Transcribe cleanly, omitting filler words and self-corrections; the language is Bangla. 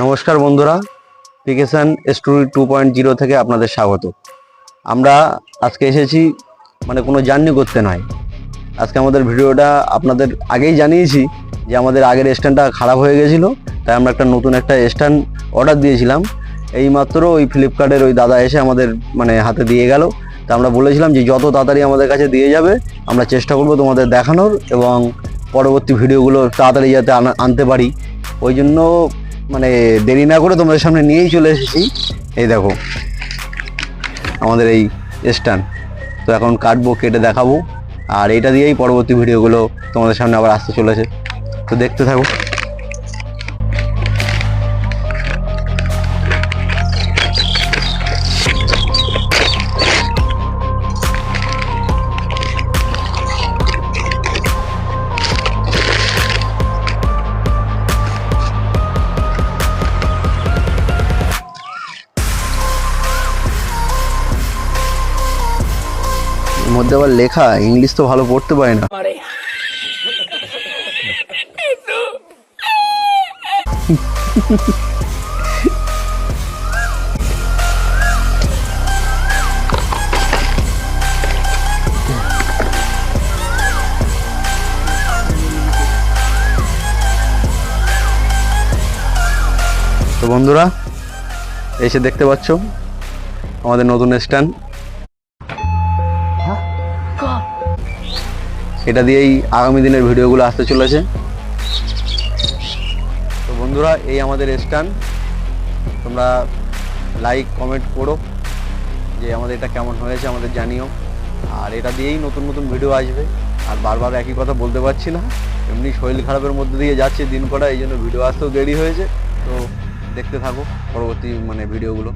নমস্কার বন্ধুরা, পিকেশন স্টোরি 2.0 থেকে আপনাদের স্বাগত। আমরা আজকে এসেছি কোনো জার্নি করতে নয়। আজকে আমাদের ভিডিওটা আপনাদের আগেই জানিয়েছি যে আমাদের আগের স্ট্যান্ডটা খারাপ হয়ে গেছিলো, তাই আমরা নতুন একটা স্ট্যান্ড অর্ডার দিয়েছিলাম। এইমাত্র ওই ফ্লিপকার্টের ওই দাদা এসে আমাদের হাতে দিয়ে গেল। তা আমরা বলেছিলাম যে যত তাড়াতাড়ি আমাদের কাছে দিয়ে যাবে আমরা চেষ্টা করব তোমাদের দেখানোর এবং পরবর্তী ভিডিওগুলো তাড়াতাড়ি যাতে আনতে পারি। ওই জন্য দেরি না করে তোমাদের সামনে নিয়েই চলে এসেছি। এই দেখো আমাদের এই স্ট্যান্ড। তো এখন কাটবো, কেটে দেখাবো, আর এটা দিয়েই পরবর্তী ভিডিওগুলো তোমাদের সামনে আবার আসতে চলেছে। তো দেখতে থাকো। মধ্যে আবার লেখা, ইংলিশ তো ভালো পড়তে পারে না। তো বন্ধুরা এসে দেখতে পাচ্ছ আমাদের নতুন স্ট্যান্ড। এটা দিয়েই আগামী দিনের ভিডিওগুলো আসতে চলেছে। তো বন্ধুরা এই আমাদের স্ট্যান্ড। তোমরা লাইক কমেন্ট করো যে আমাদের এটা কেমন হয়েছে, আমাদের জানিও। আর এটা দিয়েই নতুন নতুন ভিডিও আসবে। আর বারবার একই কথা বলতে পারছি না, এমনি শরীর খারাপের মধ্যে দিয়ে যাচ্ছে দিন কটা, এই জন্য ভিডিও আসতেও দেরি হয়েছে। তো দেখতে থাকো পরবর্তী ভিডিওগুলো।